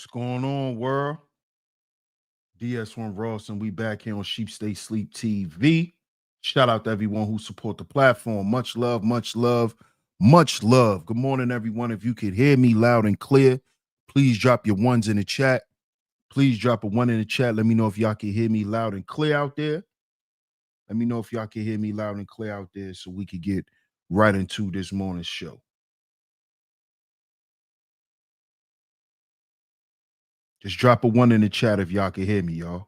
What's going on, world? DS1 Ross, and we back here on Sheep Stay Sleep TV. Shout out to everyone who support the platform. Much love, much love, much love. Good morning, everyone. If you could hear me loud and clear, please drop your ones in the chat. Please drop a one in the chat. Let me know if y'all can hear me loud and clear out there. Let me know if y'all can hear me loud and clear out there so we could get right into this morning's show. Just drop a one in the chat if y'all can hear me, y'all.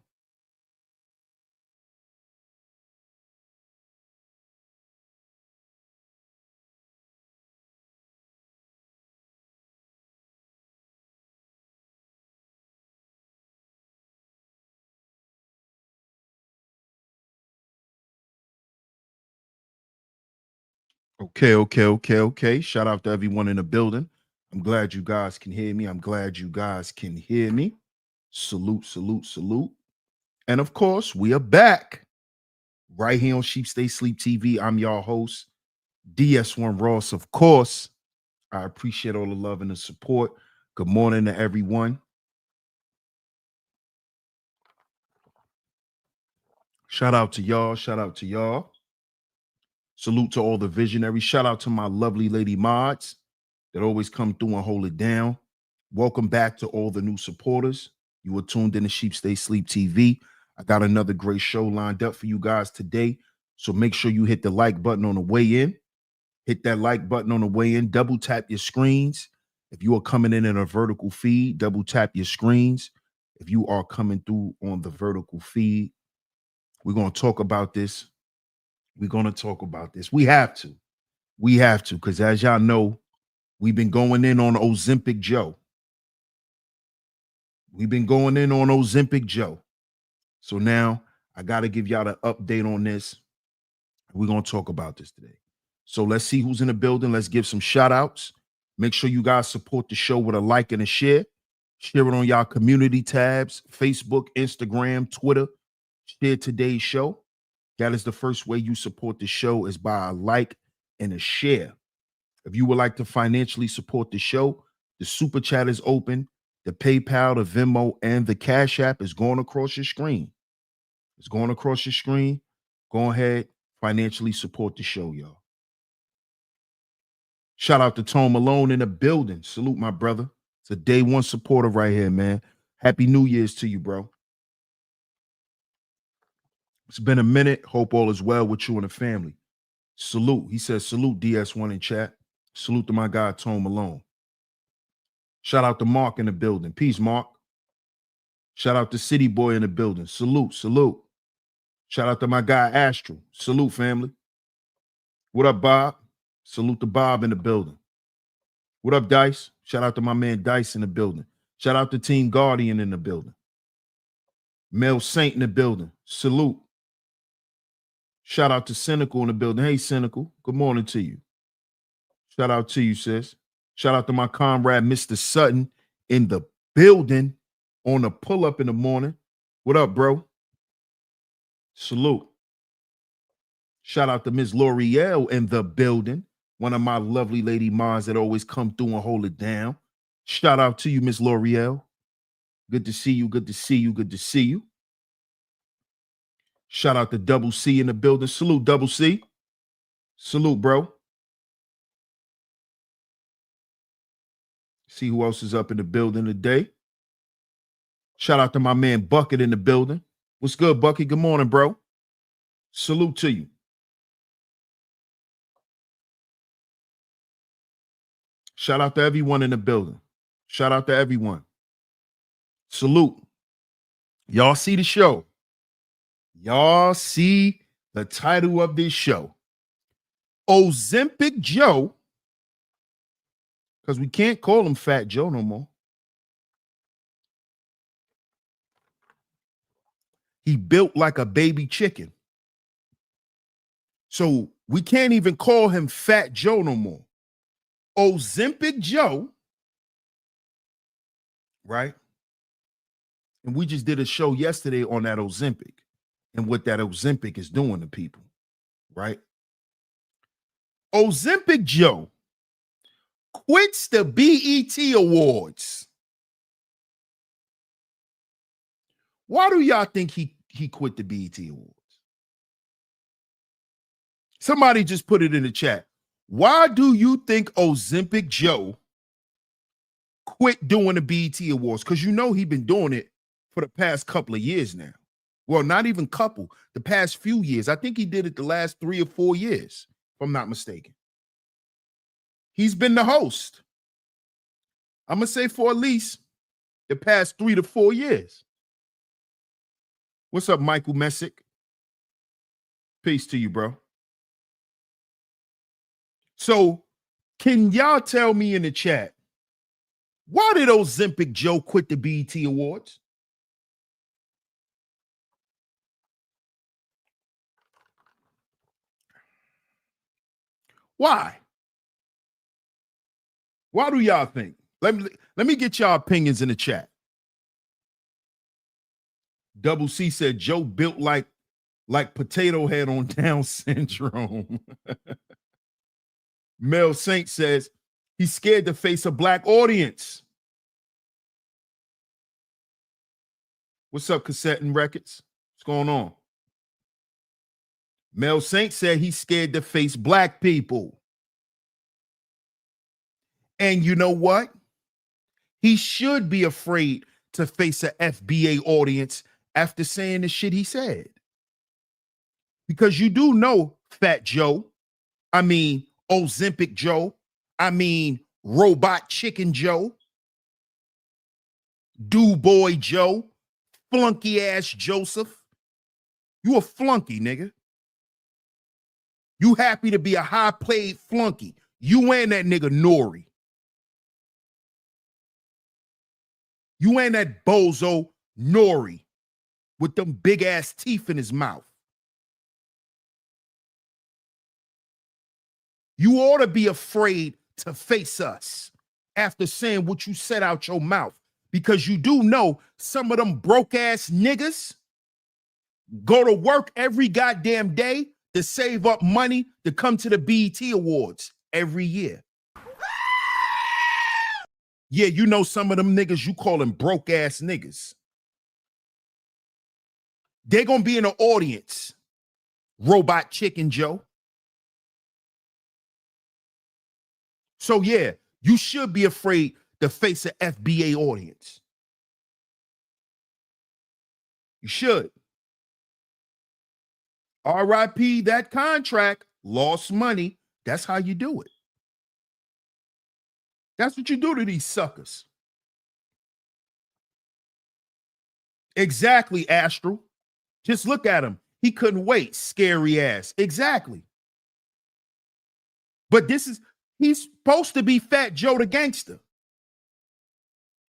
Okay. Shout out to everyone in the building. I'm glad you guys can hear me. I'm glad you guys can hear me. Salute. And of course, we are back right here on Sheep Stay Sleep TV. I'm your host, DS1 Ross. Of course, I appreciate all the love and the support. Good morning to everyone. Shout out to y'all. Salute to all the visionaries. Shout out to my lovely lady mods that always come through and hold it down. Welcome back to all the new supporters. You are tuned in to Sheep Stay Sleep TV. I got another great show lined up for you guys today. So make sure you hit the like button on the way in. Hit that like button on the way in. Double tap your screens. If you are coming in a vertical feed, double tap your screens. If you are coming through on the vertical feed, we're going to talk about this. We have to. Because as y'all know, we've been going in on Ozempic Joe. So now I got to give y'all an update on this. We're going to talk about this today. So let's see who's in the building. Let's give some shout outs. Make sure you guys support the show with a like and a share. Share it on y'all community tabs, Facebook, Instagram, Twitter. Share today's show. That is the first way you support the show, is by a like and a share. If you would like to financially support the show, the super chat is open. The PayPal, the Venmo, and the Cash App is going across your screen. Go ahead, financially support the show, y'all. Shout out to Tone Malone in the building. Salute, my brother. It's a day one supporter right here, man. Happy New Year's to you, bro. It's been a minute. Hope all is well with you and the family. Salute. He says, salute DS1 in chat. Salute to my guy, Tone Malone. Shout out to Mark in the building. Peace, Mark. Shout out to City Boy in the building. Salute. Shout out to my guy, Astral. Salute, family. What up, Bob? Salute to Bob in the building. What up, Dice? Shout out to my man Dice in the building. Shout out to Team Guardian in the building. Mel Saint in the building. Salute. Shout out to Cynical in the building. Hey, Cynical. Good morning to you. Shout out to you, sis. Shout out to my comrade, Mr. Sutton, in the building on the pull-up in the morning. What up, bro? Salute. Shout out to Ms. L'Oreal in the building. One of my lovely lady moms that always come through and hold it down. Shout out to you, Ms. L'Oreal. Good to see you. Shout out to Double C in the building. Salute, Double C. Salute, bro. See who else is up in the building today. Shout out to my man Bucket in the building. What's good, Bucket? Good morning, bro. Salute to you. Shout out to everyone in the building. Shout out to everyone. Salute. Y'all see the show. Y'all see the title of this show. Ozempic Joe, because we can't call him Fat Joe no more. He built like a baby chicken. So we can't even call him Fat Joe no more. Ozempic Joe, right? And we just did a show yesterday on that Ozempic and what that Ozempic is doing to people, right? Ozempic Joe quits the BET Awards Why do y'all think he quit the BET Awards? Somebody just put it in the chat. Why do you think Ozempic Joe quit doing the BET Awards? Because you know he's been doing it for the past couple of years now. Well, not even couple, the past few years. I think he did it the last 3 or 4 years, if I'm not mistaken. He's been the host. I'm going to say for at least the past 3 to 4 years. What's up, Michael Messick? Peace to you, bro. So can y'all tell me in the chat, why did Ozempic Joe quit the BET Awards? Why? Why do y'all think? Let me get y'all opinions in the chat. Double C said Joe built like Potato Head on Down syndrome. Mel Saint says he's scared to face a black audience. What's up, Cassette and Records? What's going on? Mel Saint said he's scared to face black people. And you know what? He should be afraid to face an FBA audience after saying the shit he said. Because you do know Fat Joe, I mean Ozempic Joe, I mean Robot Chicken Joe, Do Boy Joe, flunky ass Joseph. You a flunky, nigga. You happy to be a high played flunky. You and that nigga Nori. You and that bozo Nori with them big ass teeth in his mouth. You ought to be afraid to face us after saying what you said out your mouth, because you do know some of them broke ass niggas go to work every goddamn day to save up money to come to the BET Awards every year. Yeah, you know some of them niggas, you call them broke ass niggas. They're going to be in the audience, Robot Chicken Joe. So yeah, you should be afraid to face an FBA audience. You should. RIP that contract, lost money. That's how you do it. That's what you do to these suckers. Exactly, Astral. Just look at him. He couldn't wait. Scary ass. Exactly. But he's supposed to be Fat Joe the Gangster.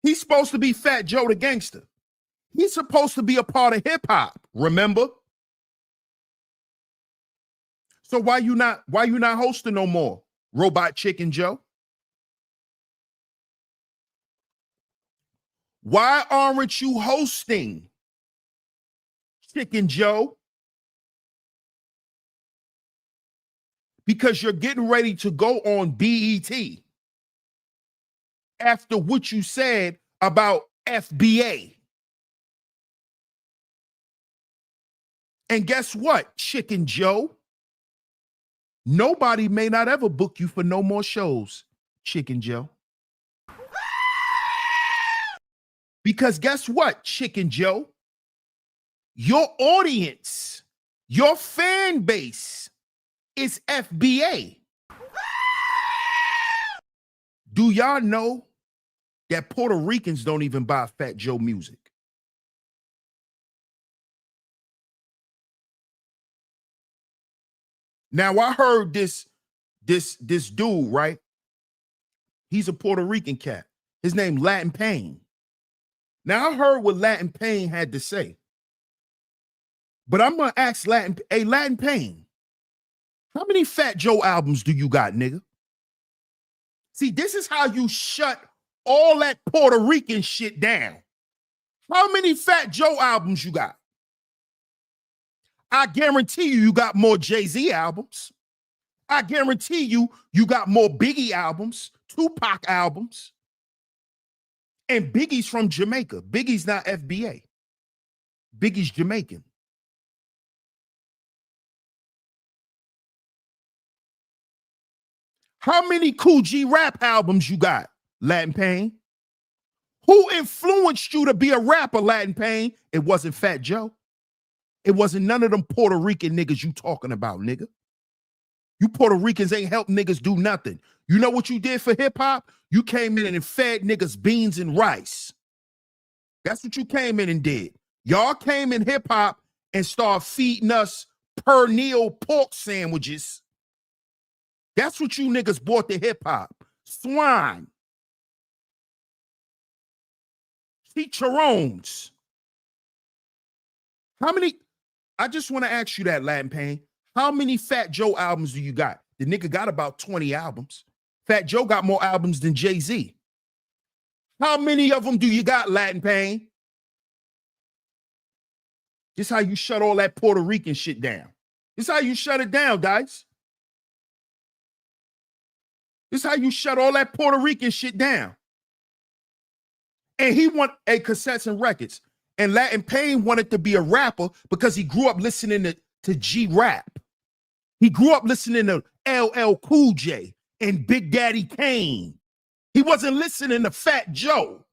He's supposed to be Fat Joe the Gangster. He's supposed to be a part of hip hop, remember? So why you not hosting no more, Robot Chicken Joe? Why aren't you hosting, Chicken Joe? Because you're getting ready to go on BET after what you said about FBA. And guess what, Chicken Joe? Nobody may not ever book you for no more shows, Chicken Joe. Because guess what, Chicken Joe? Your audience, your fan base is FBA. Do y'all know that Puerto Ricans don't even buy Fat Joe music? Now I heard this dude, right? He's a Puerto Rican cat. His name Latin Pain. Now I heard what Latin Pain had to say. But I'm gonna ask Latin Pain, how many Fat Joe albums do you got, nigga? See, this is how you shut all that Puerto Rican shit down. How many Fat Joe albums you got? I guarantee you got more Jay-Z albums. I guarantee you got more Biggie albums, Tupac albums. And Biggie's from Jamaica. Biggie's not FBA. Biggie's Jamaican. How many Cool G rap albums you got, Latin Pain? Who influenced you to be a rapper, Latin Pain? It wasn't Fat Joe. It wasn't none of them Puerto Rican niggas you talking about, nigga. You Puerto Ricans ain't help niggas do nothing. You know what you did for hip hop? You came in and fed niggas beans and rice. That's what you came in and did. Y'all came in hip hop and started feeding us pernil pork sandwiches. That's what you niggas bought to hip hop. Swine. Chicharrones. How many? I just want to ask you that, Latin Pain. How many Fat Joe albums do you got? The nigga got about 20 albums. Fat Joe got more albums than Jay-Z. How many of them do you got, Latin Pain? This how you shut all that Puerto Rican shit down. This how you shut it down, Dice. This how you shut all that Puerto Rican shit down. And he want cassettes and records. And Latin Pain wanted to be a rapper because he grew up listening to G-Rap. He grew up listening to LL Cool J and Big Daddy Kane. He wasn't listening to Fat Joe.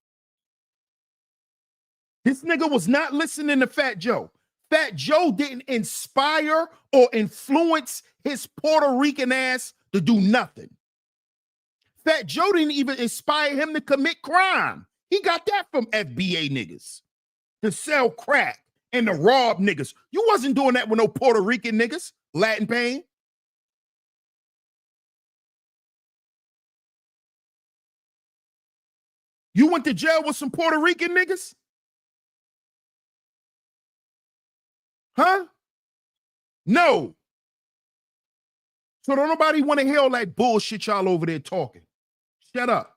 This nigga was not listening to Fat Joe. Fat Joe didn't inspire or influence his Puerto Rican ass to do nothing. Fat Joe didn't even inspire him to commit crime. He got that from FBA niggas. To sell crack and to rob niggas. You wasn't doing that with no Puerto Rican niggas, Latin Pain. You went to jail with some Puerto Rican niggas? Huh? No. So don't nobody want to hear all that bullshit y'all over there talking. Shut up.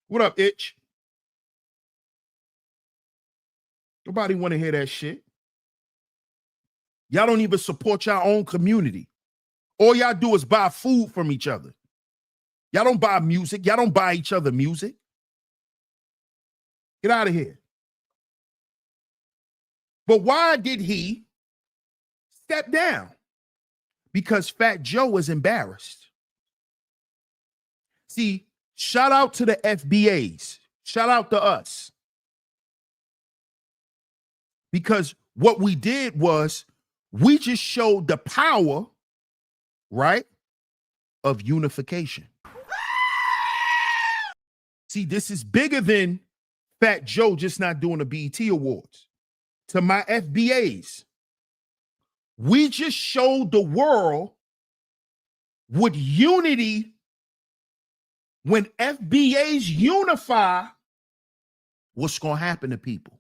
What up, Itch? Nobody want to hear that shit. Y'all don't even support your own community. All y'all do is buy food from each other. Y'all don't buy music. Y'all don't buy each other music. Get out of here. But why did he step down? Because Fat Joe was embarrassed. See, shout out to the FBAs. Shout out to us. Because what we did was we just showed the power, right, of unification. See, this is bigger than Fat Joe just not doing the BET Awards. To my FBAs, we just showed the world with unity, when FBAs unify, what's going to happen to people.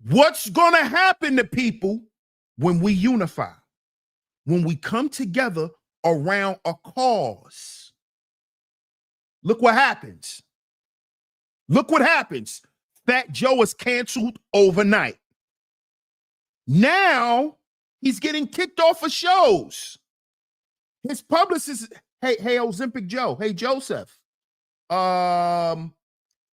What's going to happen to people when we unify? When we come together around a cause. Look what happens. Look what happens. Fat Joe is canceled overnight. Now he's getting kicked off of shows. His publicist, hey, Ozempic Joe, hey, Joseph.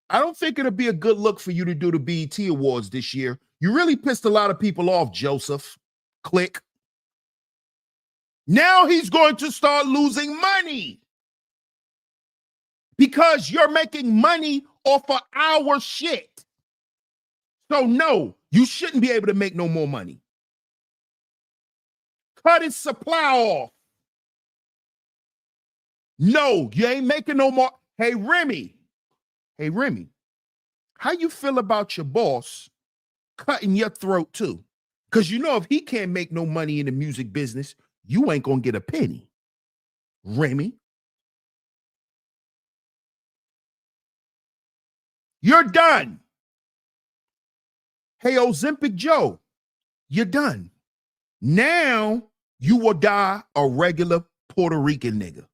I don't think it'll be a good look for you to do the BET Awards this year. You really pissed a lot of people off, Joseph. Click. Now he's going to start losing money because you're making money off of our shit. So no, you shouldn't be able to make no more money. Cut his supply off. No, you ain't making no more. Hey, Remy, how you feel about your boss cutting your throat too? Because you know if he can't make no money in the music business, you ain't gonna get a penny. Remy, you're done. Hey, Ozempic Joe, you're done. Now you will die a regular Puerto Rican nigga.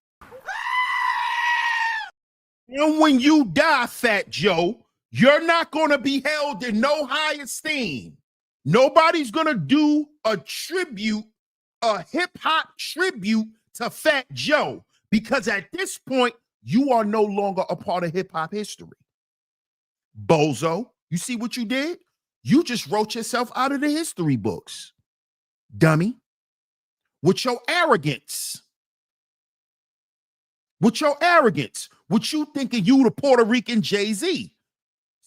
And when you die, Fat Joe, you're not going to be held in no high esteem. Nobody's going to do a tribute, a hip-hop tribute to Fat Joe, because at this point, you are no longer a part of hip-hop history. Bozo. You see what you did? You just wrote yourself out of the history books, dummy. With your arrogance. With your arrogance. With you thinking you the Puerto Rican Jay-Z.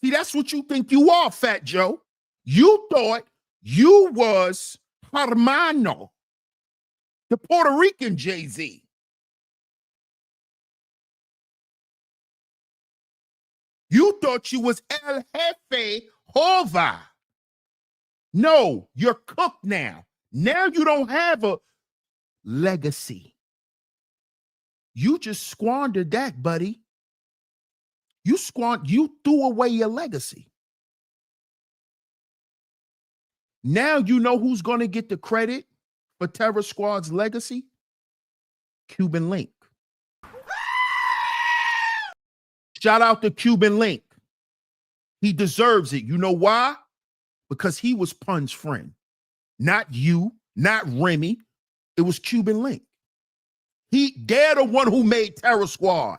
See, that's what you think you are, Fat Joe. You thought you was Hermano, the Puerto Rican Jay-Z. You thought you was El Jefe Hova. No, you're cooked now. Now you don't have a legacy. You just squandered that, buddy. You threw away your legacy. Now you know who's going to get the credit for Terror Squad's legacy? Cuban Link. Shout out to Cuban Link. He deserves it. You know why? Because he was Pun's friend. Not you, not Remy. It was Cuban Link. They're the one who made Terror Squad.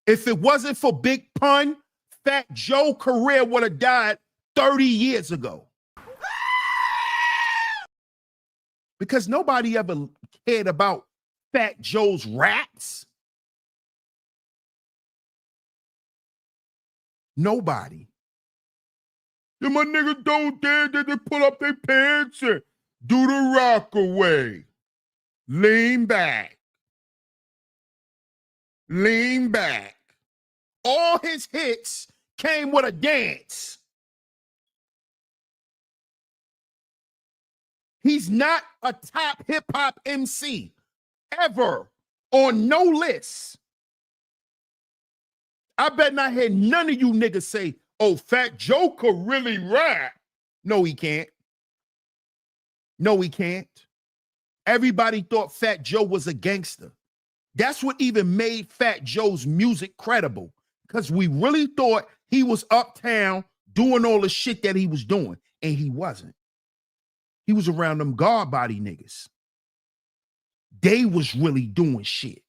If it wasn't for Big Pun, Fat Joe's career would have died 30 years ago. Because nobody ever cared about Fat Joe's raps. Nobody. Then my niggas don't dare that they pull up their pants and do the rock away. Lean back. Lean back. All his hits came with a dance. He's not a top hip-hop MC ever on no list. I bet not hear none of you niggas say, oh, Fat Joe could really rap. No, he can't. No, he can't. Everybody thought Fat Joe was a gangster. That's what even made Fat Joe's music credible, because we really thought he was uptown doing all the shit that he was doing, and he wasn't. He was around them guard body niggas. They was really doing shit.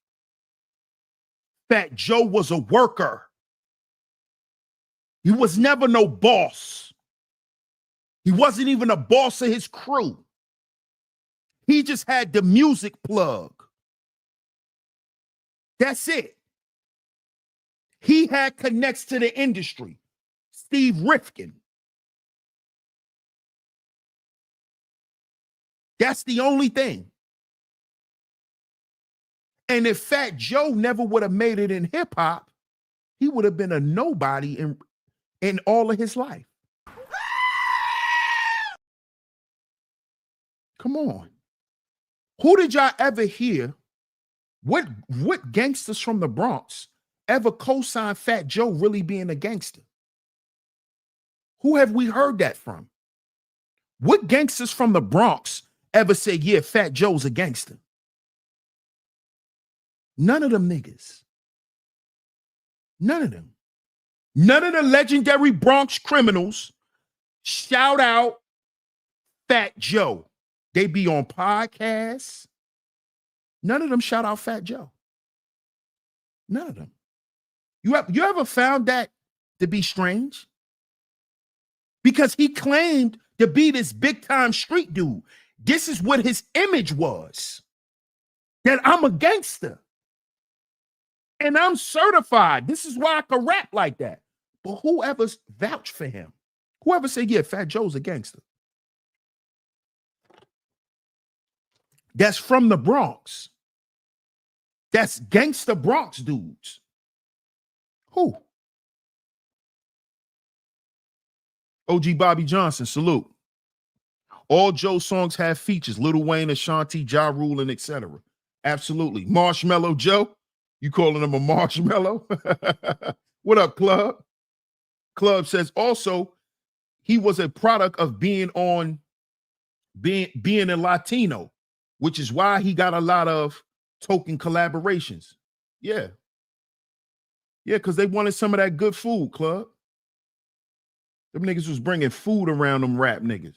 Fat Joe was a worker. He was never no boss. He wasn't even a boss of his crew. He just had the music plug. That's it. He had connects to the industry. Steve Rifkin. That's the only thing. And if Fat Joe never would have made it in hip hop, he would have been a nobody in all of his life. Come on. Who did y'all ever hear? What gangsters from the Bronx ever co-signed Fat Joe really being a gangster? Who have we heard that from? What gangsters from the Bronx ever said, yeah, Fat Joe's a gangster? None of them niggas. None of them. None of the legendary Bronx criminals shout out Fat Joe. They be on podcasts. None of them shout out Fat Joe. None of them. You ever found that to be strange? Because he claimed to be this big time street dude. This is what his image was. That I'm a gangster. And I'm certified. This is why I can rap like that. But whoever vouched for him, whoever said, yeah, Fat Joe's a gangster, that's from the Bronx. That's gangster Bronx dudes. Who? OG Bobby Johnson, salute. All Joe's songs have features. Lil Wayne, Ashanti, Ja Rule, and etc. Absolutely. Marshmallow Joe. You calling him a marshmallow? What up, Club? Club says also he was a product of being a Latino, which is why he got a lot of token collaborations. Yeah. Yeah, because they wanted some of that good food, Club. Them niggas was bringing food around them rap niggas.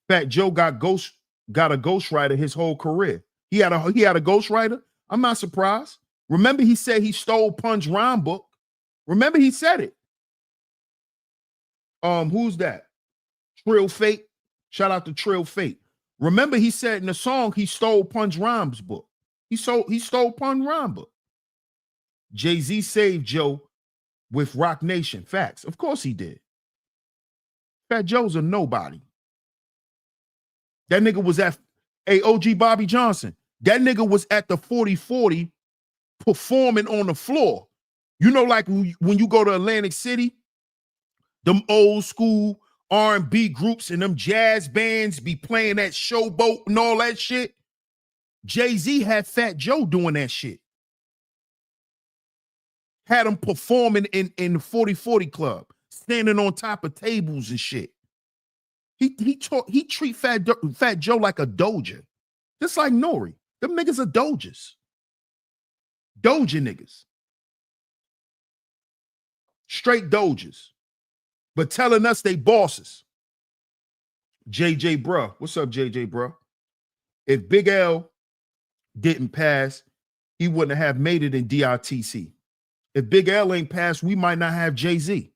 Fat Joe got a ghostwriter his whole career. He had a ghostwriter. I'm not surprised. Remember he said he stole Pun's rhyme book. Remember he said it. Who's that? Trill Fate. Shout out to Trill Fate. Remember he said in the song he stole Pun's rhymes book. He stole Pun's rhyme book. Jay-Z saved Joe with Rock Nation. Facts. Of course he did. Fat Joe's a nobody. That nigga was at OG Bobby Johnson. That nigga was at the 4040 performing on the floor. You know, like when you go to Atlantic City, them old school R&B groups and them jazz bands be playing that Showboat and all that shit. Jay-Z had Fat Joe doing that shit. Had him performing in the 4040 club, standing on top of tables and shit. He treat Fat Joe like a doja, just like Nori. Them niggas are dojas. Doja niggas. Straight dojas. But telling us they bosses. JJ bruh. What's up, JJ bruh? If Big L didn't pass, he wouldn't have made it in DRTC. If Big L ain't passed, we might not have Jay-Z.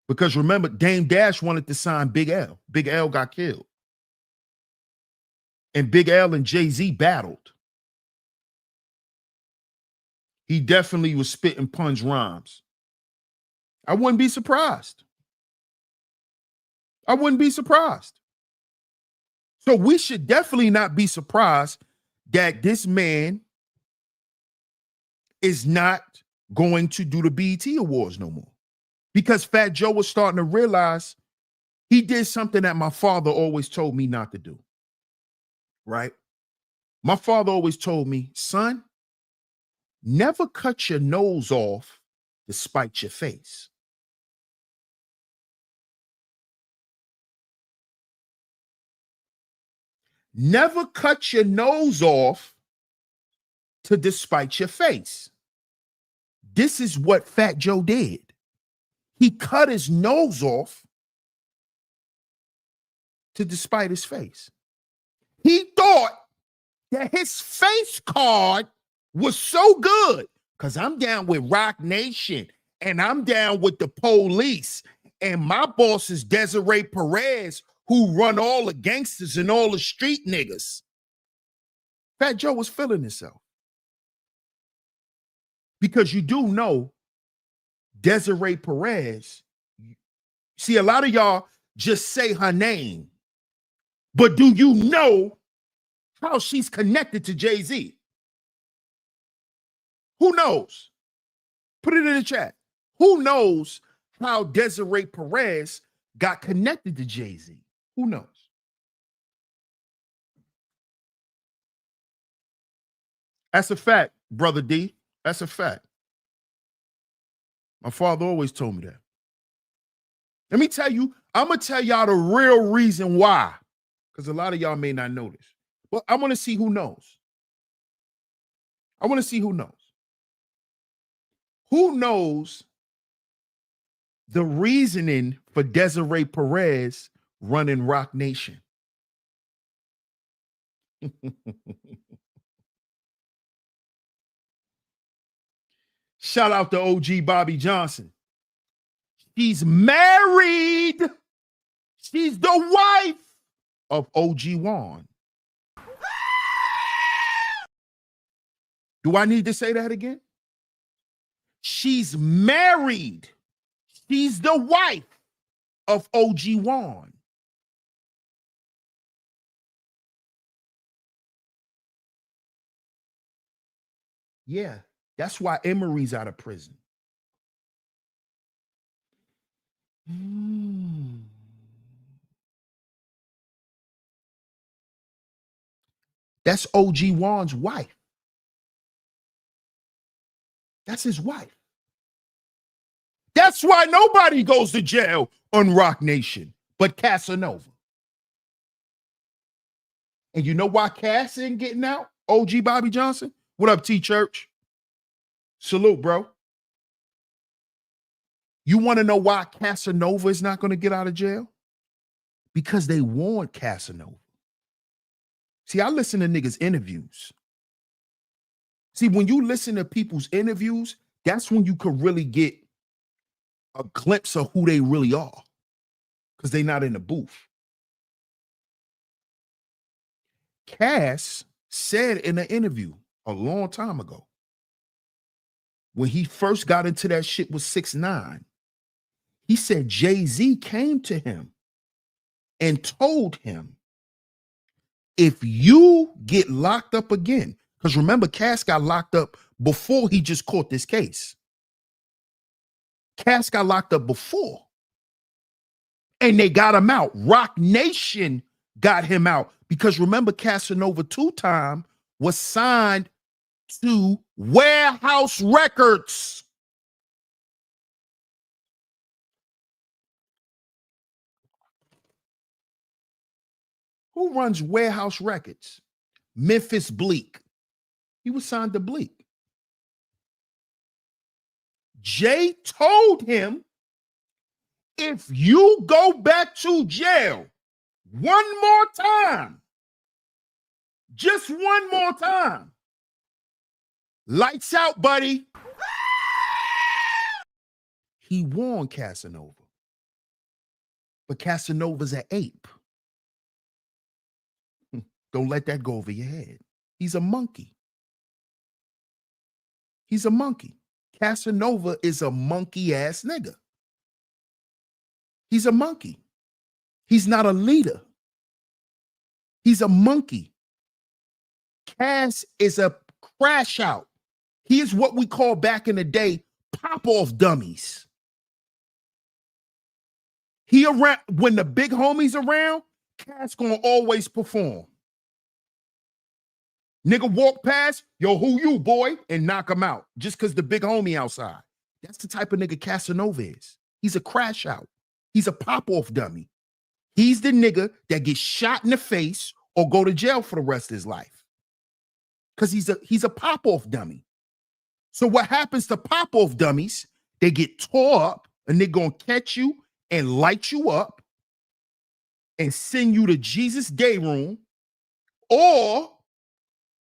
Because remember, Dame Dash wanted to sign Big L. Big L got killed. And Big L and Jay-Z battled. He definitely was spitting Pun's rhymes. I wouldn't be surprised. I wouldn't be surprised. So we should definitely not be surprised that this man is not going to do the BET Awards no more. Because Fat Joe was starting to realize he did something that my father always told me not to do. Right? My father always told me, son, never cut your nose off to spite your face. Never cut your nose off to despite your face. This is what Fat Joe did. He cut his nose off to despite his face. He thought that his face card was so good because I'm down with Rock Nation and I'm down with the police and my boss is Desiree Perez, who run all the gangsters and all the street niggas. Fat Joe was feeling himself. Because you do know Desiree Perez. See, a lot of y'all just say her name. But do you know how she's connected to Jay-Z? Who knows? Put it in the chat. Who knows how Desiree Perez got connected to Jay-Z? Who knows? That's a fact, Brother D. That's a fact. My father always told me that. Let me tell you, I'm going to tell y'all the real reason why. Because a lot of y'all may not know this. Well, I want to see who knows. I want to see who knows. Who knows the reasoning for Desiree Perez running Rock Nation? Shout out to OG Bobby Johnson. She's married. She's the wife of OG Juan. Do I need to say that again? She's married. She's the wife of OG Juan. Yeah, that's why Emery's out of prison. That's OG Juan's wife. That's his wife. That's why nobody goes to jail on Rock Nation but Casanova. And you know why Cass ain't getting out? OG Bobby Johnson? What up, T-Church? Salute, bro. You want to know why Casanova is not going to get out of jail? Because they warned Casanova. See, I listen to niggas' interviews. See, when you listen to people's interviews, that's when you could really get a glimpse of who they really are, because they're not in the booth. Cass said in an interview a long time ago, when he first got into that shit with 6ix9ine, he said Jay-Z came to him and told him, if you get locked up again, because remember, Cass got locked up before he just caught this case. Cass got locked up before, and they got him out. Rock Nation got him out, because remember, Casanova 2 Time was signed to Warehouse Records. Who runs Warehouse Records? Memphis Bleak. He was signed to Bleak. Jay told him, if you go back to jail one more time, just one more time, lights out, buddy. He warned Casanova. But Casanova's an ape. Don't let that go over your head. He's a monkey. He's a monkey. Casanova is a monkey ass nigga. He's a monkey. He's not a leader. He's a monkey. Cass is a crash out. He is what we call back in the day pop off dummies. He around when the big homies around, Cass gonna always perform. Nigga walk past, yo, who you, boy? And knock him out just because the big homie outside. That's the type of nigga Casanova is. He's a crash out. He's a pop-off dummy. He's the nigga that gets shot in the face or go to jail for the rest of his life. Because he's a pop-off dummy. So what happens to pop-off dummies, they get tore up and they're gonna catch you and light you up and send you to Jesus' day room, or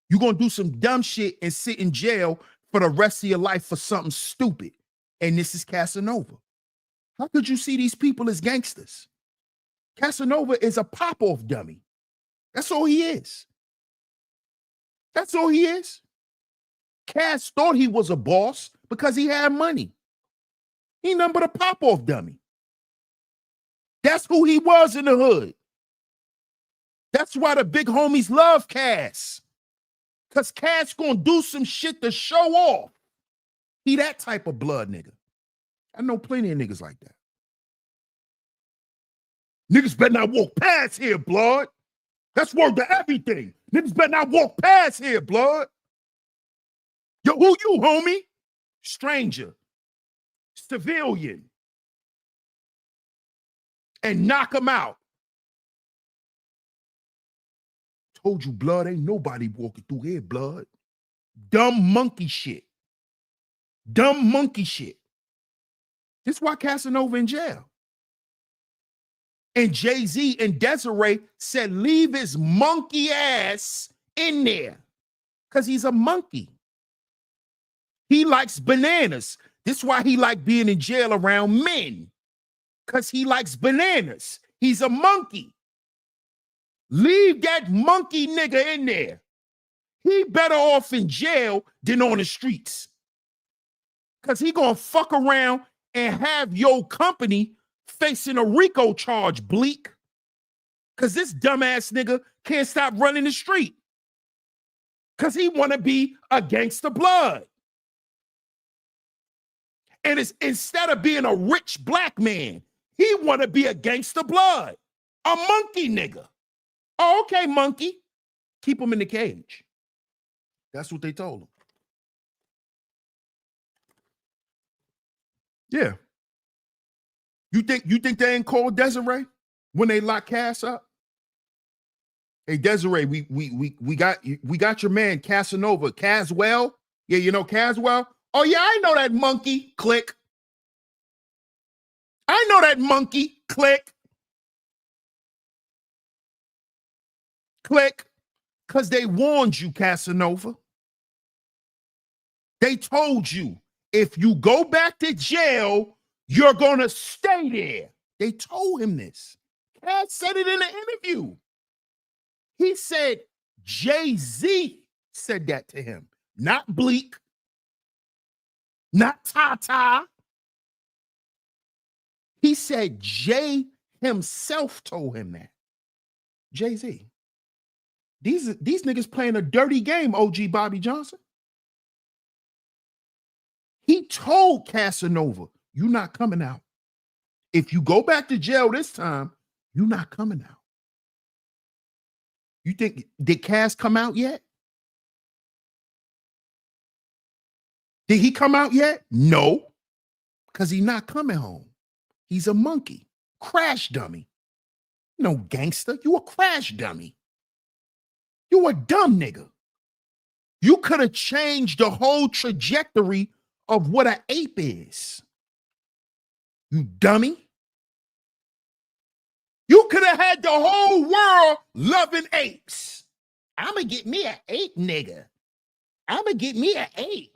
you're going to do some dumb shit and sit in jail for the rest of your life for something stupid. And this is Casanova. How could you see these people as gangsters? Casanova is a pop-off dummy. That's all he is. That's all he is. Cass thought he was a boss because he had money. He nothing but a pop-off dummy. That's who he was in the hood. That's why the big homies love Cass. Because Cass gonna do some shit to show off. He that type of blood nigga. I know plenty of niggas like that. Niggas better not walk past here, blood. That's word to everything. Niggas better not walk past here, blood. Yo, who you, homie? Stranger. Civilian. And knock him out. Told you, blood, ain't nobody walking through here, blood. Dumb monkey shit. Dumb monkey shit. This is why Casanova in jail. And Jay-Z and Desiree said, leave his monkey ass in there. Because he's a monkey. He likes bananas. This is why he like being in jail around men. Because he likes bananas. He's a monkey. Leave that monkey nigga in there. He better off in jail than on the streets. Because he gonna fuck around and have your company facing a RICO charge, Bleak. Because this dumbass nigga can't stop running the street. Because he wanna be a gangster blood. And it's instead of being a rich black man, he wanna be a gangster blood. A monkey nigga. Oh, okay, monkey. Keep him in the cage. That's what they told him. Yeah. You think they ain't called Desiree when they locked Cass up? Hey, Desiree, we got your man Casanova. Caswell. Yeah, you know Caswell? Oh, yeah, I know that monkey. Click. I know that monkey. Click. Click. Because they warned you, Casanova. They told you, if you go back to jail, you're going to stay there. They told him this. Cass said it in the interview. He said Jay-Z said that to him, not Bleak, not Tata. He said Jay himself told him that. Jay-Z. These niggas playing a dirty game, OG Bobby Johnson. He told Casanova, you're not coming out. If you go back to jail this time, you're not coming out. You think, did Cass come out yet? Did he come out yet? No, because he's not coming home. He's a monkey, crash dummy. No gangster, you a crash dummy. You a dumb nigga. You could have changed the whole trajectory of what an ape is. You dummy. You could have had the whole world loving apes. I'ma get me an ape nigga. I'ma get me an ape.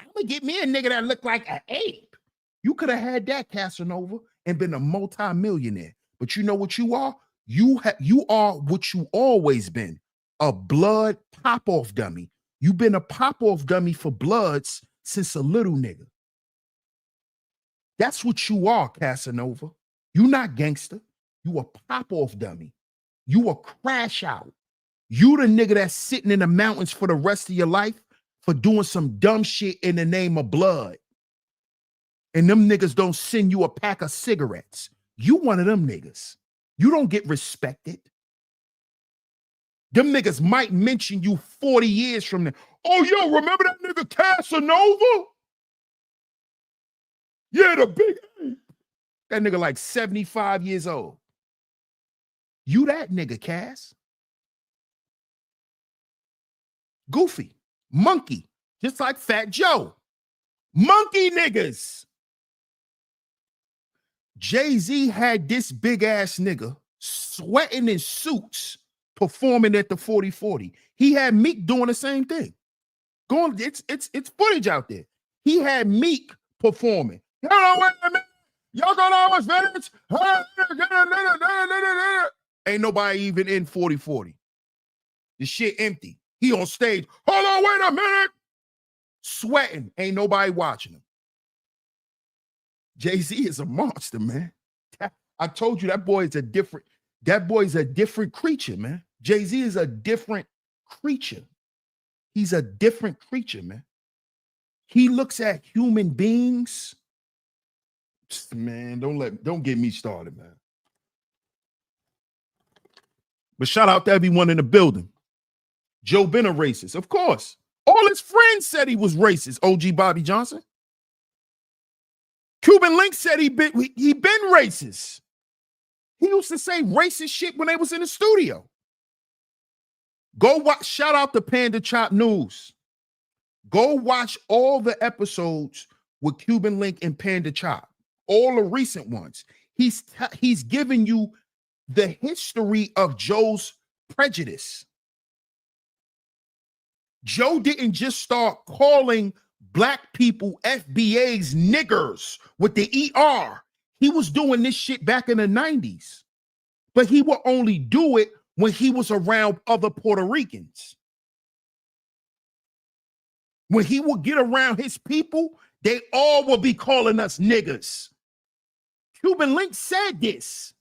I'ma get me a nigga that look like an ape. You could have had that, Casanova, and been a multi-millionaire. But you know what you are? You are what you always been, a blood pop-off dummy. You've been a pop-off dummy for bloods since a little nigga. That's what you are, Casanova. You not gangster. You a pop-off dummy. You a crash out. You the nigga that's sitting in the mountains for the rest of your life for doing some dumb shit in the name of blood. And them niggas don't send you a pack of cigarettes. You one of them niggas. You don't get respected. Them niggas might mention you 40 years from now. Oh, yo, remember that nigga Casanova? Yeah, the big ape. That nigga like 75 years old. You that nigga, Cass. Goofy, monkey, just like Fat Joe. Monkey niggas. Jay-Z had this big ass nigga sweating in suits performing at the 4040. He had Meek doing the same thing. It's footage out there. He had Meek performing. Y'all wait a minute. Y'all gonna watch minutes? Ain't nobody even in 4040. The shit empty. He on stage. Hold on, wait a minute. Sweating. Ain't nobody watching him. Jay-Z is a monster, man. I told you that boy's a different creature, man. Jay-Z is a different creature. He's a different creature, man. He looks at human beings. Man, don't get me started, man. But shout out to everyone in the building. Joe been a racist, of course. All his friends said he was racist, OG Bobby Johnson. Cuban Link said he been racist. He used to say racist shit when they was in the studio. Go watch, shout out to Panda Chop News. Go watch all the episodes with Cuban Link and Panda Chop, all the recent ones. He's giving you the history of Joe's prejudice. Joe didn't just start calling black people FBA's niggers with the ER. He was doing this shit back in the 90s. But he would only do it when he was around other Puerto Ricans. When he would get around his people, they all would be calling us niggers. Cuban Link said this.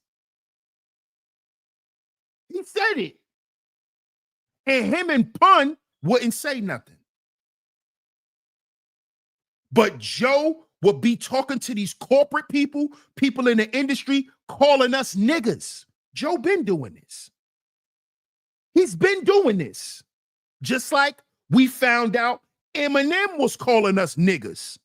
He said it. And him and Pun wouldn't say nothing. But Joe would be talking to these corporate people in the industry, calling us niggas. Joe been doing this. He's been doing this. Just like we found out Eminem was calling us niggas.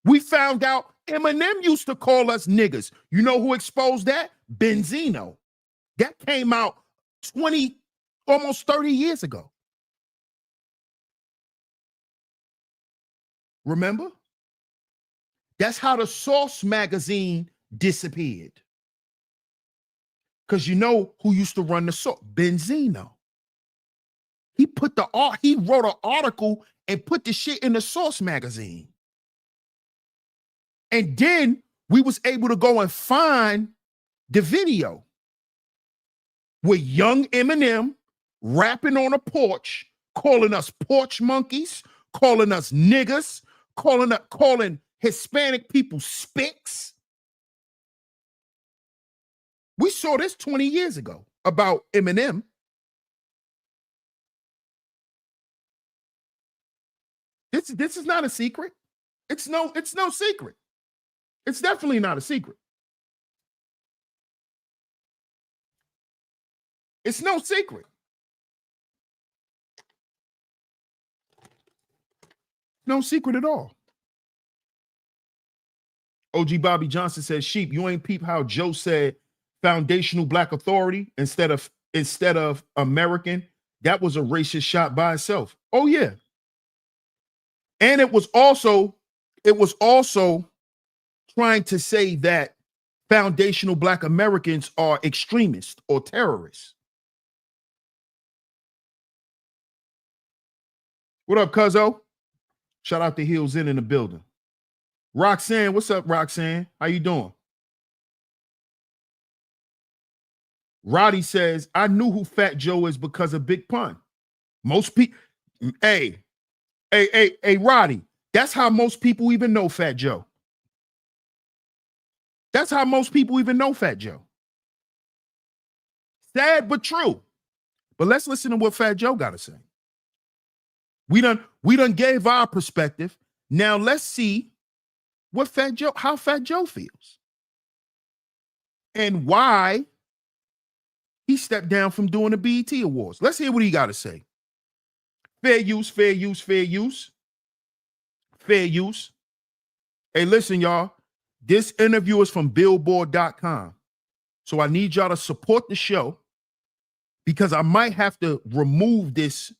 We found out Eminem used to call us niggas. You know who exposed that? Benzino. That came out 20, almost 30 years ago. Remember? That's how the Source magazine disappeared. Because you know who used to run the Source? Benzino. He wrote an article and put the shit in the Source magazine. And then we was able to go and find the video with young Eminem rapping on a porch, calling us porch monkeys, calling us niggas, calling Hispanic people spicks. We saw this 20 years ago about Eminem. This is not a secret. It's no secret. It's definitely not a secret. It's no secret. No secret at all. OG Bobby Johnson says, Sheep, you ain't peep how Joe said foundational black authority instead of American. That was a racist shot by itself. Oh yeah. And it was also trying to say that foundational black Americans are extremists or terrorists. What up, cuzzo? Shout out to Heels in the building. Roxanne, what's up, Roxanne? How you doing? Roddy says, I knew who Fat Joe is because of Big Pun. Most people, hey, Roddy, that's how most people even know Fat Joe. That's how most people even know Fat Joe. Sad but true. But let's listen to what Fat Joe got to say. We done gave our perspective. Now let's see what how Fat Joe feels. And why he stepped down from doing the BET Awards. Let's hear what he got to say. Fair use, fair use, fair use. Fair use. Hey, listen, y'all. This interview is from Billboard.com. So I need y'all to support the show because I might have to remove this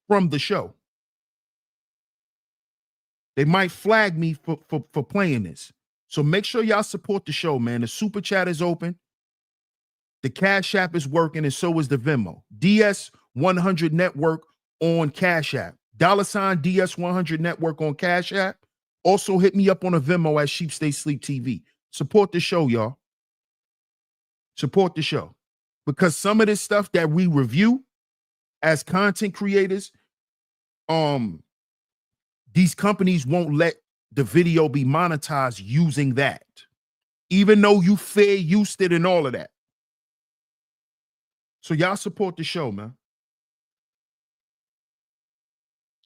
from the show. They might flag me for playing this. So make sure y'all support the show, man. The super chat is open. The Cash App is working, and so is the Venmo. DS100 Network on Cash App. $ DS100 Network on Cash App. Also hit me up on a Venmo at SHEEPSTAYSLEEPTV. Support the show, y'all. Support the show. Because some of this stuff that we review as content creators, these companies won't let the video be monetized using that, even though you fair used it and all of that. So y'all support the show, man.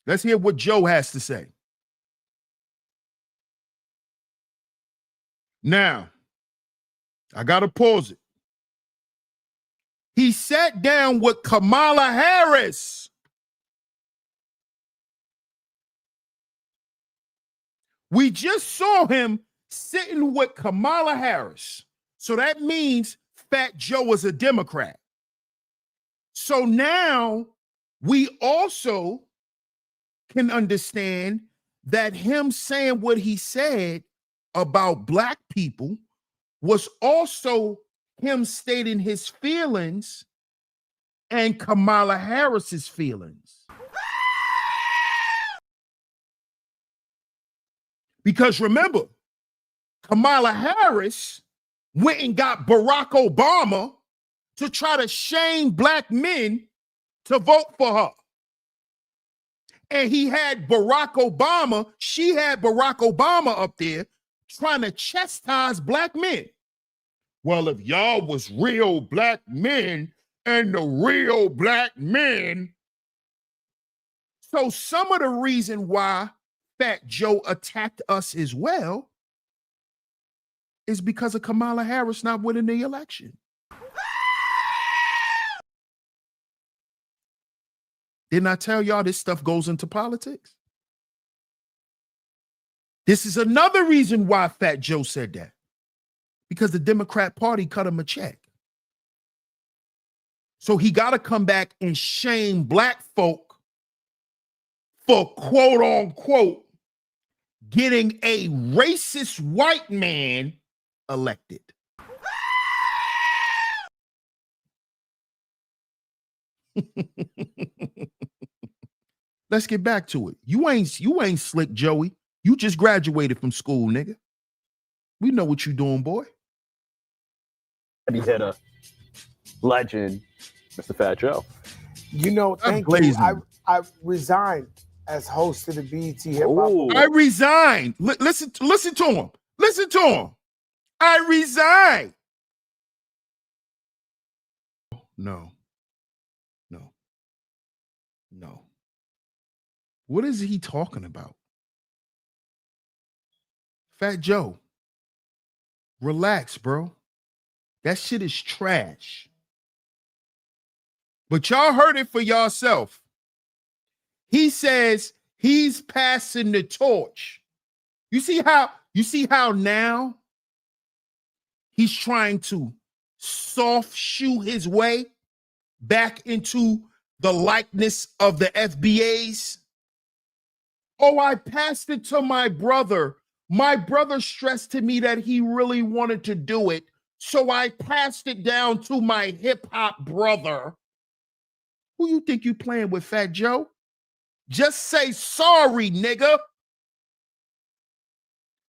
Let's hear what Joe has to say. Now, I got to pause it. He sat down with Kamala Harris. We just saw him sitting with Kamala Harris. So that means Fat Joe is a Democrat. So now we also can understand that him saying what he said about black people was also him stating his feelings and Kamala Harris's feelings. Because remember, Kamala Harris went and got Barack Obama to try to shame black men to vote for her. And she had Barack Obama up there trying to chastise black men. Well, if y'all was real black men and the real black men. So some of the reason why Fat Joe attacked us as well is because of Kamala Harris not winning the election. Didn't I tell y'all this stuff goes into politics? This is another reason why Fat Joe said that. Because the Democrat Party cut him a check. So he got to come back and shame black folk for quote unquote getting a racist white man elected. Let's get back to it. You ain't slick, Joey. You just graduated from school, nigga. We know what you doing, boy. Heavy hitter, legend, Mr. Fat Joe. You know, thank you. I resigned as host of the BET Hip Hop. I resigned. Listen to him. Listen to him. I resigned. No. What is he talking about? Fat Joe, relax, bro. That shit is trash. But y'all heard it for yourself. He says he's passing the torch. You see how now he's trying to soft shoe his way back into the likeness of the FBAs? Oh, I passed it to my brother. My brother stressed to me that he really wanted to do it, so I passed it down to my hip-hop brother. Who you think you playing with, Fat Joe? Just say sorry, nigga.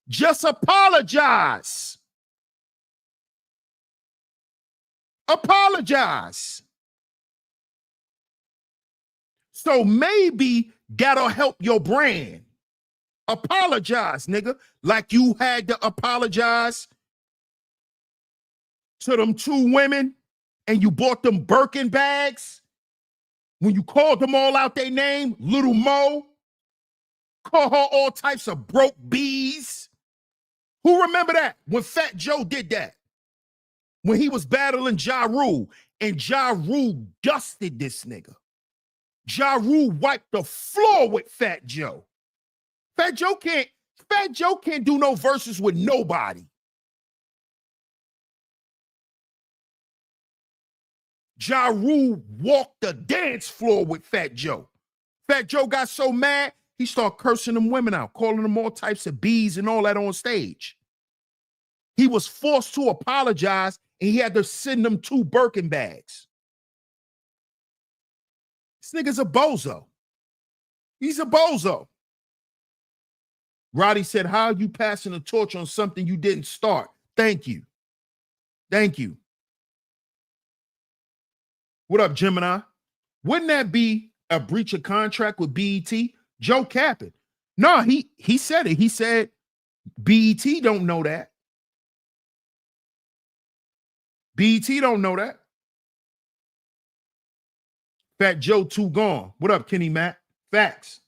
Just apologize. Apologize. So maybe that'll help your brand. Apologize, nigga. Like you had to apologize to them two women and you bought them Birkin bags when you called them all out their name, Little Mo, call her all types of broke bees. Who remember that when Fat Joe did that? When he was battling Ja Rule and Ja Rule dusted this nigga. Ja Rule wiped the floor with Fat Joe. Fat Joe can't do no verses with nobody. Ja Rule walked the dance floor with Fat Joe. Fat Joe got so mad, he started cursing them women out, calling them all types of bees and all that on stage. He was forced to apologize, and he had to send them 2 Birkin bags. This nigga's a bozo. He's a bozo. Roddy said, how are you passing the torch on something you didn't start? Thank you. Thank you. What up, Gemini? Wouldn't that be a breach of contract with BET? Joe capping. No, he said it. He said BET don't know that. BET don't know that. Fat Joe 2 gone. What up, Kenny Matt? Facts.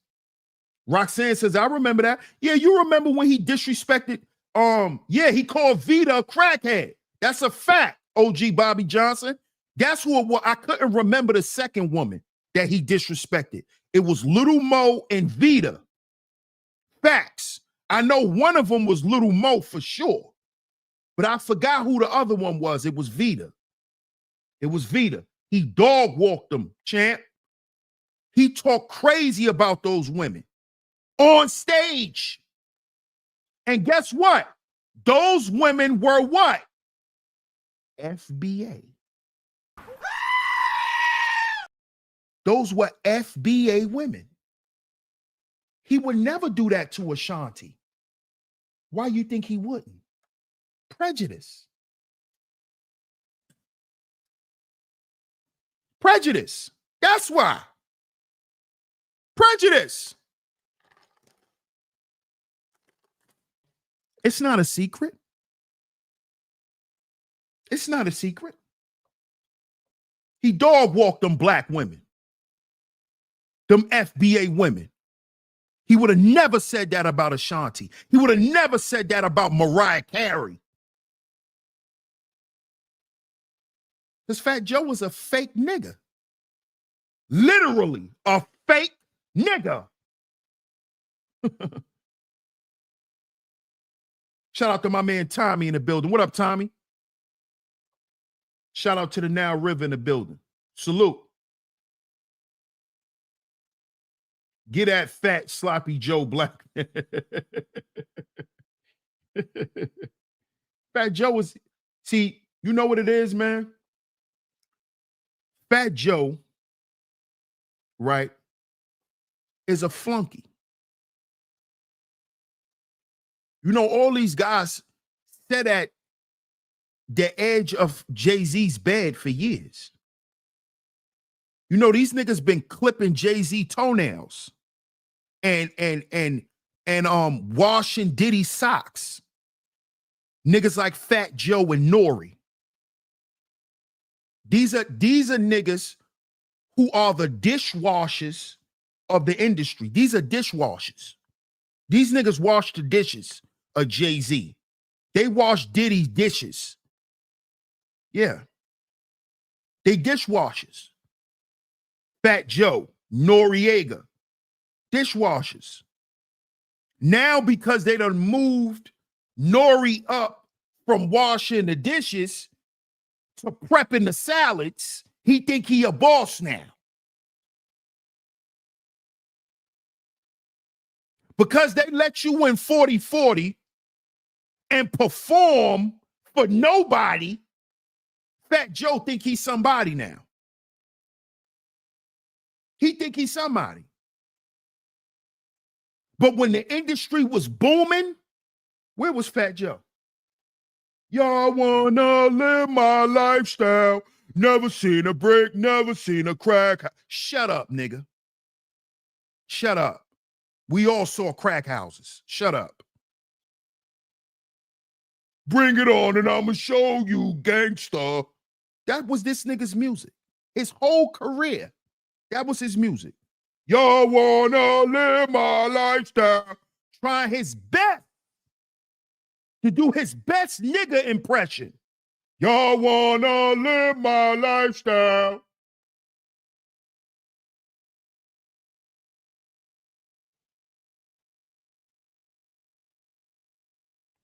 Roxanne says, I remember that. Yeah, you remember when he disrespected, he called Vita a crackhead. That's a fact, OG Bobby Johnson. That's who it was. I couldn't remember the second woman that he disrespected. It was Little Mo and Vita. Facts. I know one of them was Little Mo for sure, but I forgot who the other one was. It was Vita. It was Vita. He dog walked them, champ. He talked crazy about those women on stage. And guess what? Those women were what? FBA. Those were FBA women. He would never do that to Ashanti. Why you think he wouldn't? Prejudice. Prejudice. That's why. Prejudice. It's not a secret. It's not a secret. He dog walked them black women. Them FBA women. He would have never said that about Ashanti. He would have never said that about Mariah Carey. Because Fat Joe was a fake nigga. Literally a fake nigga. Shout out to my man Tommy in the building. What up, Tommy? Shout out to the Nile River in the building. Salute. Get that fat, sloppy Joe Black. Fat Joe was, see, you know what it is, man? Fat Joe, right, is a flunky. You know, all these guys sat at the edge of Jay-Z's bed for years. You know, these niggas been clipping Jay-Z toenails and washing Diddy socks. Niggas like Fat Joe and Nori. These are niggas who are the dishwashers of the industry. These are dishwashers. These niggas wash the dishes of Jay-Z. They wash Diddy's dishes. Yeah. They dishwashers. Fat Joe, Noriega, dishwashers. Now, because they done moved Nori up from washing the dishes to prepping the salads, he think he a boss now. Because they let you win 40-40 and perform for nobody, Fat Joe think he's somebody now. He think he's somebody. But when the industry was booming, where was Fat Joe? Y'all wanna live my lifestyle. Never seen a brick, never seen a crack. Shut up, nigga. Shut up. We all saw crack houses. Shut up. Bring it on and I'ma show you, gangster. That was this nigga's music. His whole career. That was his music. Y'all wanna live my lifestyle. Trying his best to do his best nigga impression. Y'all wanna live my lifestyle.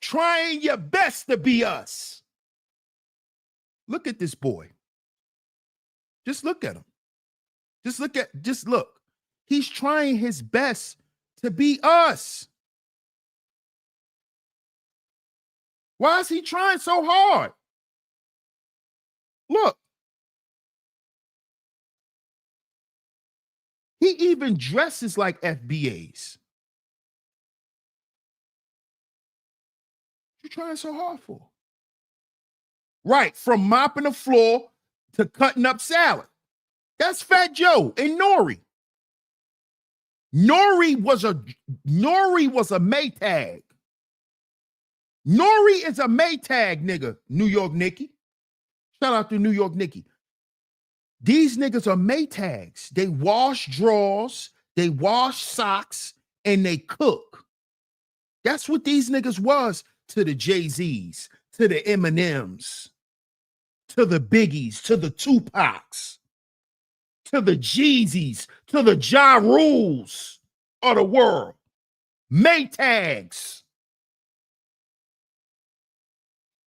Trying your best to be us. Look at this boy. Just look at him. Just look. He's trying his best to be us. Why is he trying so hard? Look. He even dresses like FBAs. What you trying so hard for? Right, from mopping the floor to cutting up salad. That's Fat Joe and Nori. Nori was a Maytag. Nori is a Maytag nigga, New York Nicky. Shout out to New York Nicky. These niggas are Maytags. They wash drawers, they wash socks, and they cook. That's what these niggas was to the Jay-Z's, to the Eminems, to the Biggies, to the Tupacs, to the Jeezys, to the Ja Rules of the world. Maytags.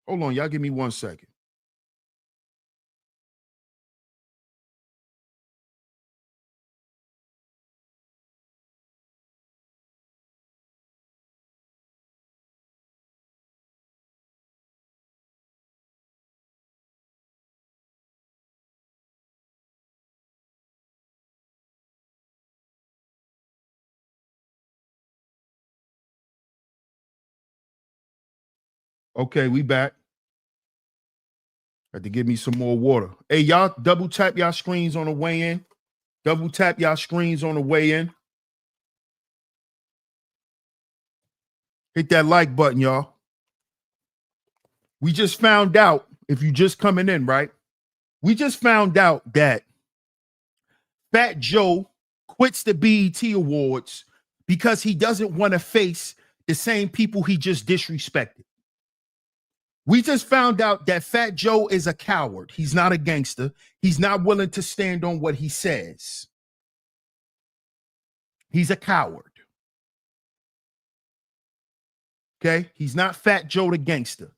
Hold on, y'all give me 1 second. Okay, we back. Had to give me some more water. Hey, y'all, double tap y'all screens on the way in. Double tap y'all screens on the way in. Hit that like button, y'all. We just found out, if you just coming in, right? We just found out that Fat Joe quits the BET Awards because he doesn't want to face the same people he just disrespected. We just found out that Fat Joe is a coward. He's not a gangster. He's not willing to stand on what he says. He's a coward. Okay? He's not Fat Joe the gangster.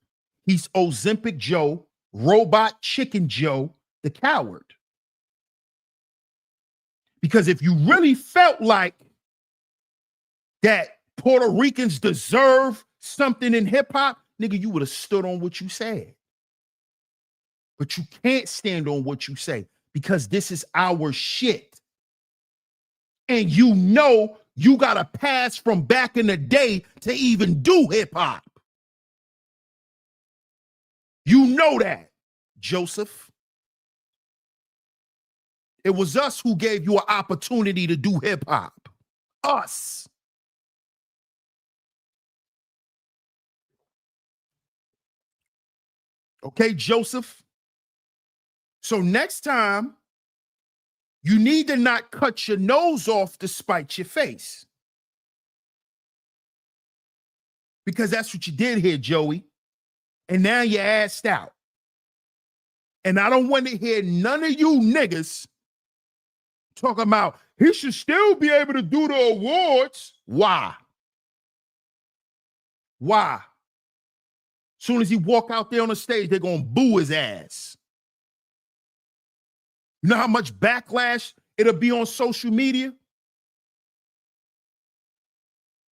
He's Ozempic Joe, Robot Chicken Joe, the coward. Because if you really felt like that Puerto Ricans deserve something in hip hop, nigga, you would have stood on what you said. But you can't stand on what you say because this is our shit. and you know you got a pass from back in the day to even do hip hop. You know that, Joseph. It was us who gave you an opportunity to do hip hop. Us. Okay, Joseph? So next time, you need to not cut your nose off to spite your face. Because that's what you did here, Joey. And now you're assed out. And I don't want to hear none of you niggas talking about he should still be able to do the awards. Why? Why? Soon as he walk out there on the stage, they're going to boo his ass. You know how much backlash it'll be on social media?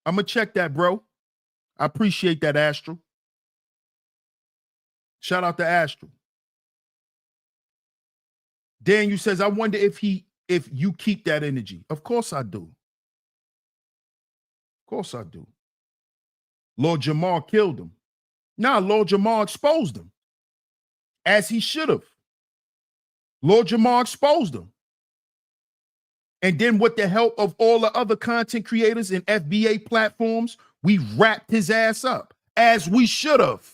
I'm going to check that, bro. I appreciate that, Astro. Shout out to Astro. Daniel says, I wonder if you keep that energy. Of course I do. Of course I do. Lord Jamar killed him. Nah, Lord Jamar exposed him. As he should have. Lord Jamar exposed him. And then with the help of all the other content creators and FBA platforms, we wrapped his ass up. As we should have.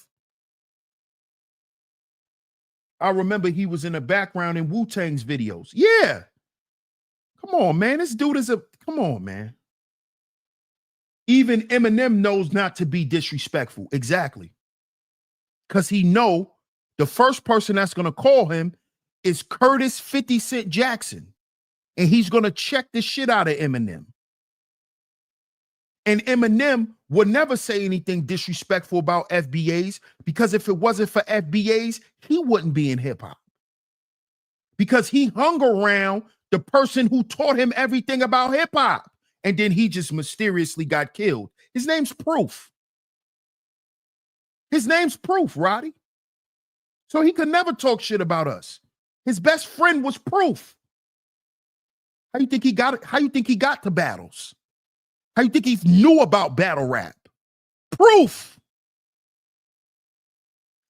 I remember he was in the background in Wu-Tang's videos. Yeah. Come on, man. This dude is come on, man. Even Eminem knows not to be disrespectful. Exactly. Because he know the first person that's going to call him is Curtis 50 Cent Jackson. And he's going to check the shit out of Eminem. And Eminem would never say anything disrespectful about FBAs, because if it wasn't for FBAs, he wouldn't be in hip hop. Because he hung around the person who taught him everything about hip hop. And then he just mysteriously got killed. His name's Proof. His name's Proof, Roddy. So he could never talk shit about us. His best friend was Proof. How you think he got it? How you think he got to battles? How you think he knew about battle rap? Proof.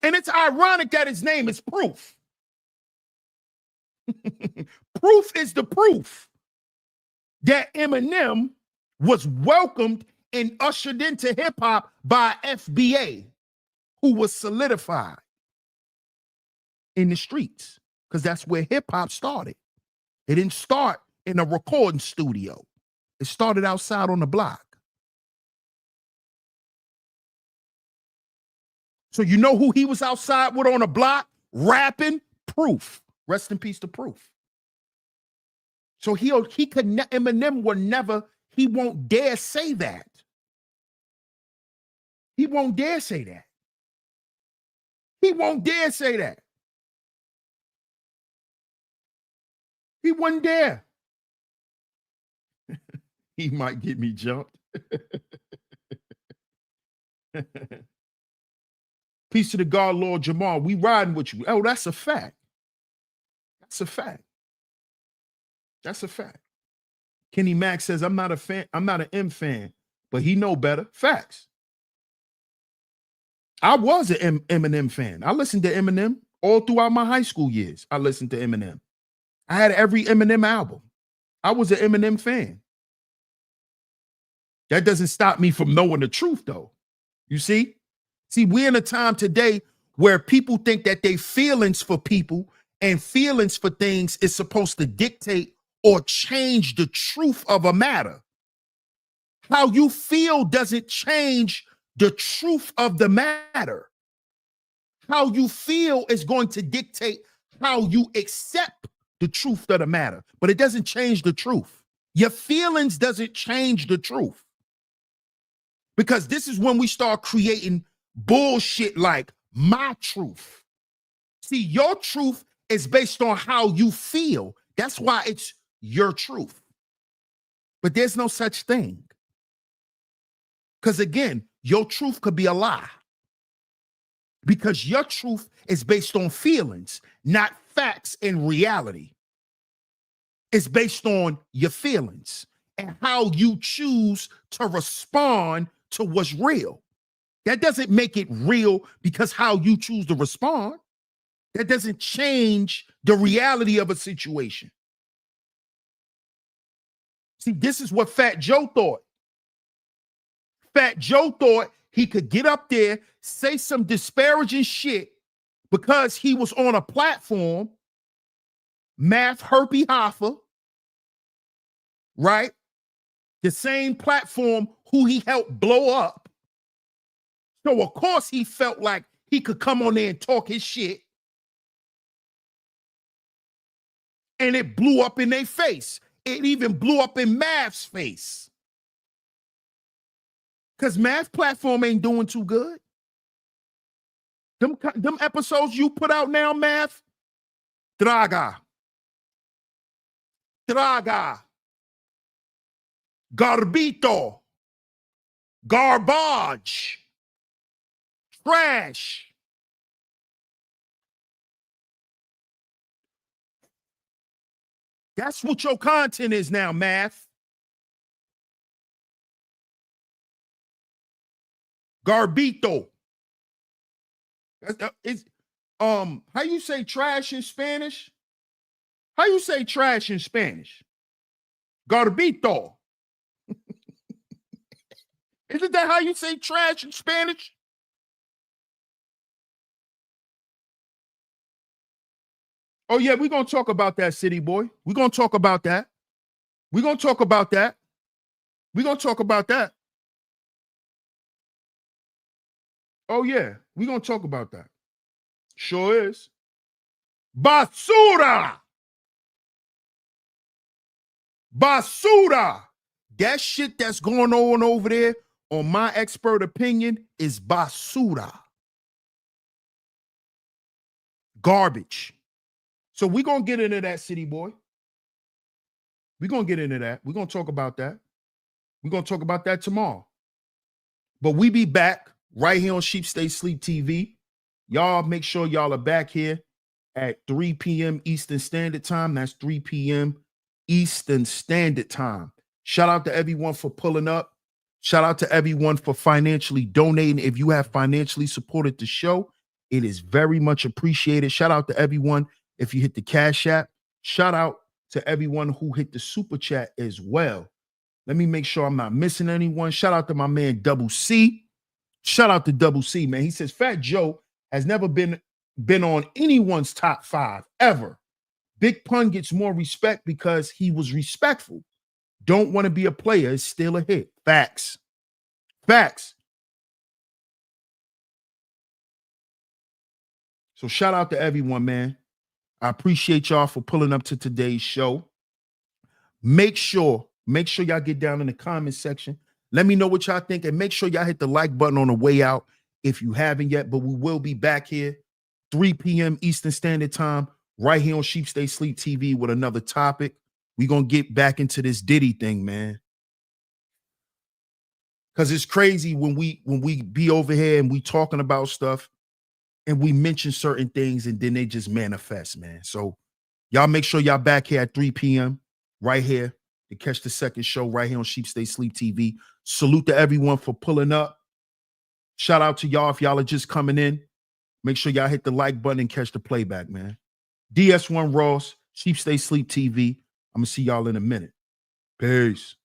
And it's ironic that his name is Proof. Proof is the proof that Eminem was welcomed and ushered into hip hop by FBA, who was solidified in the streets, because that's where hip hop started. It didn't start in a recording studio. It started outside on the block. So you know who he was outside with on the block rapping? Proof. Rest in peace to Proof. So he could Eminem will never, he won't dare say that. He won't dare say that. He won't dare say that. He wouldn't dare. He might get me jumped. Peace to the God, Lord Jamar. We riding with you. Oh, that's a fact. That's a fact. That's a fact. Kenny Mack says, I'm not a fan. I'm not an M fan, but he know better. Facts. I was an Eminem fan. I listened to Eminem all throughout my high school years. I listened to Eminem. I had every Eminem album. I was an Eminem fan. That doesn't stop me from knowing the truth, though. You see? See, we're in a time today where people think that they feelings for people and feelings for things is supposed to dictate or change the truth of a matter. How you feel doesn't change the truth of the matter. How you feel is going to dictate how you accept the truth of the matter, but it doesn't change the truth. Your feelings doesn't change the truth. Because this is when we start creating bullshit like my truth. See, your truth is based on how you feel. That's why it's your truth. But there's no such thing. Because again, your truth could be a lie. Because your truth is based on feelings, not facts and reality. It's based on your feelings. and how you choose to respond to what's real. That doesn't make it real because how you choose to respond. That doesn't change the reality of a situation. See, this is what Fat Joe thought. Fat Joe thought he could get up there, say some disparaging shit because he was on a platform, Math Herpy Hoffa, right? The same platform who he helped blow up. So, of course, he felt like he could come on there and talk his shit. And it blew up in their face. It even blew up in Math's face. Because Math platform ain't doing too good. Them episodes you put out now, Math, Draga, Garbito, Garbage, Trash. That's what your content is now, Math. Garbito. How you say trash in Spanish? How you say trash in Spanish? Garbito. Isn't that how you say trash in Spanish? Oh, yeah, we're going to talk about that, City Boy. We're going to talk about that. We're going to talk about that. We're going to talk about that. Oh, yeah, we're going to talk about that. Sure is. Basura! Basura! That shit that's going on over there, on my expert opinion, is basura. Garbage. So we're going to get into that, City Boy. We're going to get into that. We're going to talk about that. We're going to talk about that tomorrow. But we be back right here on Sheep Stay Sleep TV. Y'all make sure y'all are back here at 3 p.m. Eastern Standard Time. That's 3 p.m. Eastern Standard Time. Shout out to everyone for pulling up. Shout out to everyone for financially donating. If you have financially supported the show, it is very much appreciated. Shout out to everyone if you hit the Cash App. Shout out to everyone who hit the Super Chat as well. Let me make sure I'm not missing anyone. Shout out to my man Double C. Shout out to Double C, man. He says Fat Joe has never been on anyone's top 5 ever. Big Pun gets more respect because he was respectful. Don't want to be a player is still a hit. Facts. Facts. So shout out to everyone, man. I appreciate y'all for pulling up to today's show. Make sure y'all get down in the comment section. Let me know what y'all think, and make sure y'all hit the like button on the way out if you haven't yet. But we will be back here 3 p.m. Eastern Standard Time right here on Sheep Stay Sleep TV with another topic. We're going to get back into this Diddy thing, man. Because it's crazy when we be over here and we talking about stuff and we mention certain things and then they just manifest, man. So y'all make sure y'all back here at 3 p.m. right here to catch the second show right here on Sheep Stay Sleep TV. Salute to everyone for pulling up. Shout out to y'all if y'all are just coming in. Make sure y'all hit the like button and catch the playback, man. DS1 Ross, Sheep Stay Sleep TV. I'm going to see y'all in a minute. Peace.